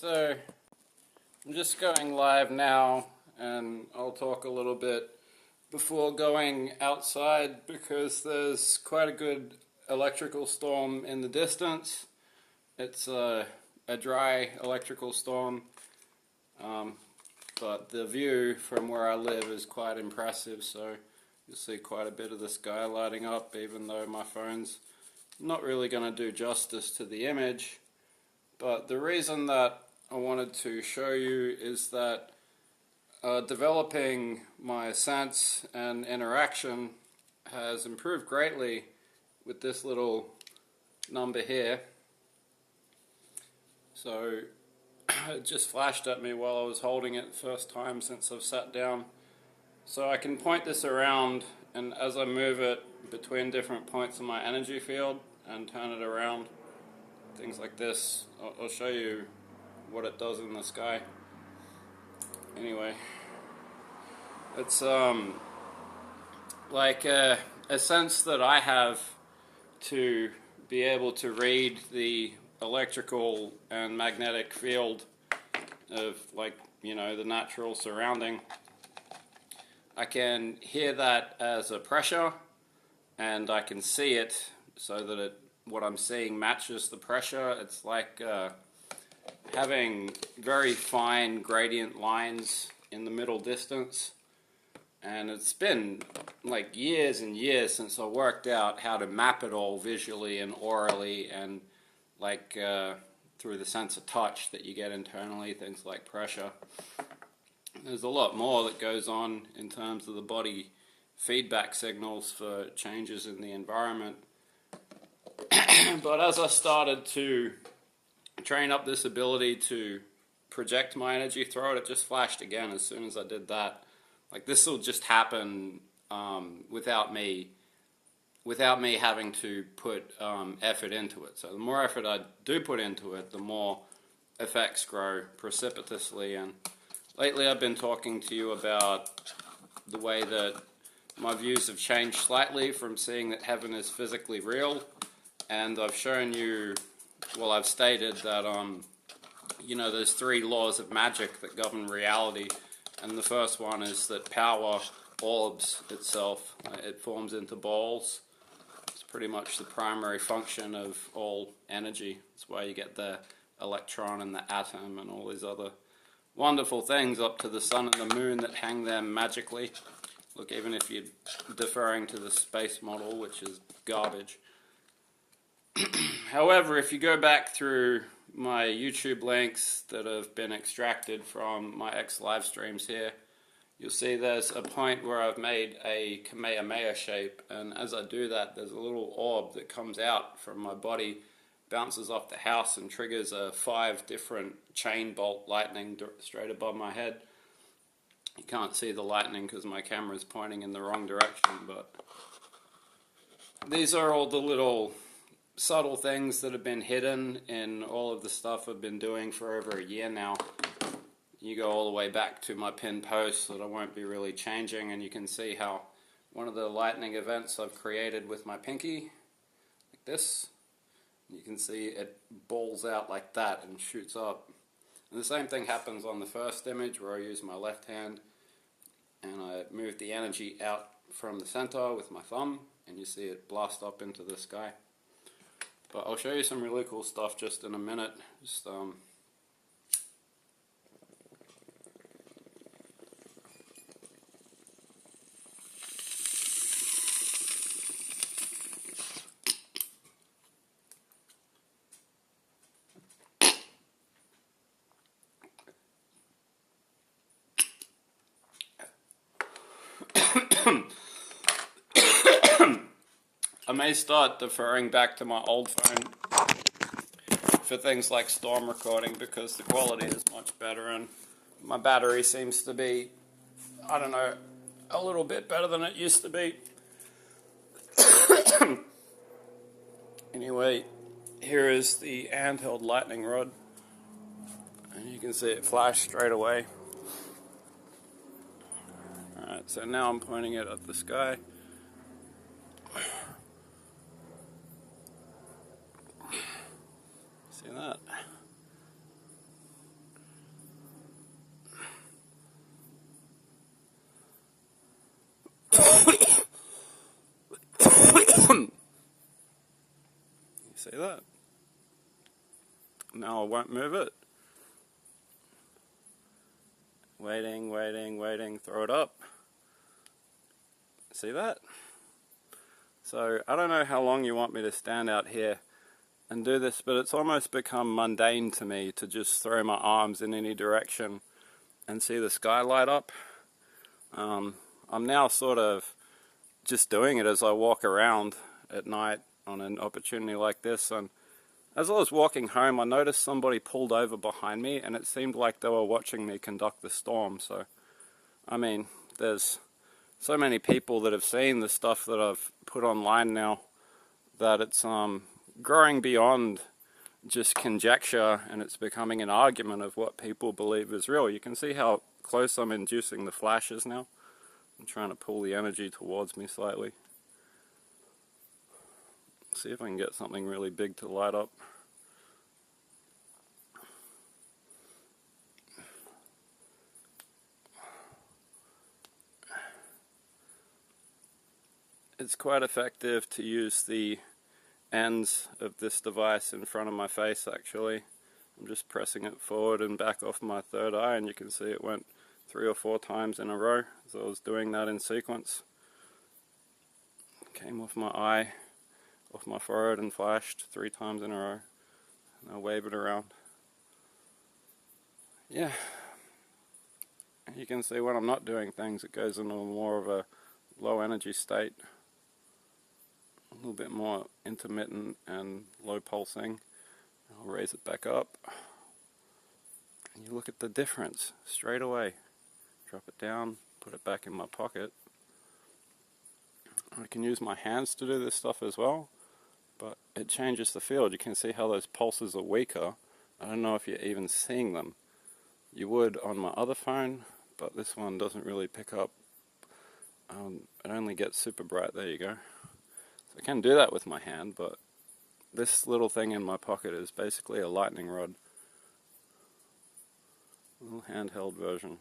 So, I'm just going live now, and I'll talk a little bit before going outside because there's quite a good electrical storm in the distance. It's a dry electrical storm, but the view from where I live is quite impressive, so you'll see quite a bit of the sky lighting up, even though my phone's not really going to do justice to the image. But the reason that I wanted to show you is that developing my sense and interaction has improved greatly with this little number here. So it just flashed at me while I was holding it the first time since I've sat down. So I can point this around, and as I move it between different points in my energy field and turn it around, things like this, I'll show you what it does in the sky. Anyway, it's like a sense that I have to be able to read the electrical and magnetic field of, like, you know, the natural surrounding. I can hear that as a pressure, and I can see it so that what I'm seeing matches the pressure. It's like having very fine gradient lines in the middle distance, and it's been like years and years since I worked out how to map it all visually and orally, and like through the sense of touch that you get internally, things like pressure. There's a lot more that goes on in terms of the body feedback signals for changes in the environment. But as I started to train up this ability to project my energy through it just flashed again as soon as I did that. Like, this will just happen without me having to put effort into it. So the more effort I do put into it, the more effects grow precipitously. And lately I've been talking to you about the way that my views have changed slightly from seeing that heaven is physically real, and I've shown you, well, I've stated that, you know, there's 3 laws of magic that govern reality, and the first one is that power orbs itself. It forms into balls. It's pretty much the primary function of all energy. That's why you get the electron and the atom and all these other wonderful things up to the sun and the moon that hang there magically. Look, even if you're deferring to the space model, which is garbage. However, if you go back through my YouTube links that have been extracted from my X live streams here, you'll see there's a point where I've made a Kamehameha shape, and as I do that, there's a little orb that comes out from my body, bounces off the house, and triggers a 5 different chain bolt lightning straight above my head. You can't see the lightning because my camera is pointing in the wrong direction, but these are all the little subtle things that have been hidden in all of the stuff I've been doing for over a year now. You go all the way back to my pinned posts that I won't be really changing, and you can see how one of the lightning events I've created with my pinky, like this, you can see it balls out like that and shoots up. And the same thing happens on the first image where I use my left hand and I move the energy out from the center with my thumb, and you see it blast up into the sky. But I'll show you some really cool stuff just in a minute. Just I may start deferring back to my old phone for things like storm recording because the quality is much better, and my battery seems to be, I don't know, a little bit better than it used to be. Anyway, here is the handheld lightning rod, and you can see it flash straight away. Alright, so now I'm pointing it at the sky. See that? Now I won't move it. Waiting, waiting, waiting, throw it up. See that? So I don't know how long you want me to stand out here and do this, but it's almost become mundane to me to just throw my arms in any direction and see the sky light up. I'm now sort of just doing it as I walk around at night on an opportunity like this. And as I was walking home, I noticed somebody pulled over behind me, and it seemed like they were watching me conduct the storm. So, I mean, there's so many people that have seen the stuff that I've put online now that it's growing beyond just conjecture, and it's becoming an argument of what people believe is real. You can see how close I'm inducing the flashes now. I'm trying to pull the energy towards me slightly. See if I can get something really big to light up. It's quite effective to use the ends of this device in front of my face actually. I'm just pressing it forward and back off my third eye, and you can see it went 3 or 4 times in a row as I was doing that in sequence. Came off my eye, off my forehead, and flashed 3 times in a row. And I'll wave it around. Yeah. You can see when I'm not doing things, it goes into more of a low energy state. A little bit more intermittent and low pulsing. I'll raise it back up. And you look at the difference straight away. Drop it down, put it back in my pocket. I can use my hands to do this stuff as well, but it changes the field. You can see how those pulses are weaker. I don't know if you're even seeing them. You would on my other phone, but this one doesn't really pick up. It only gets super bright. There you go. So I can do that with my hand, but this little thing in my pocket is basically a lightning rod. A little handheld version.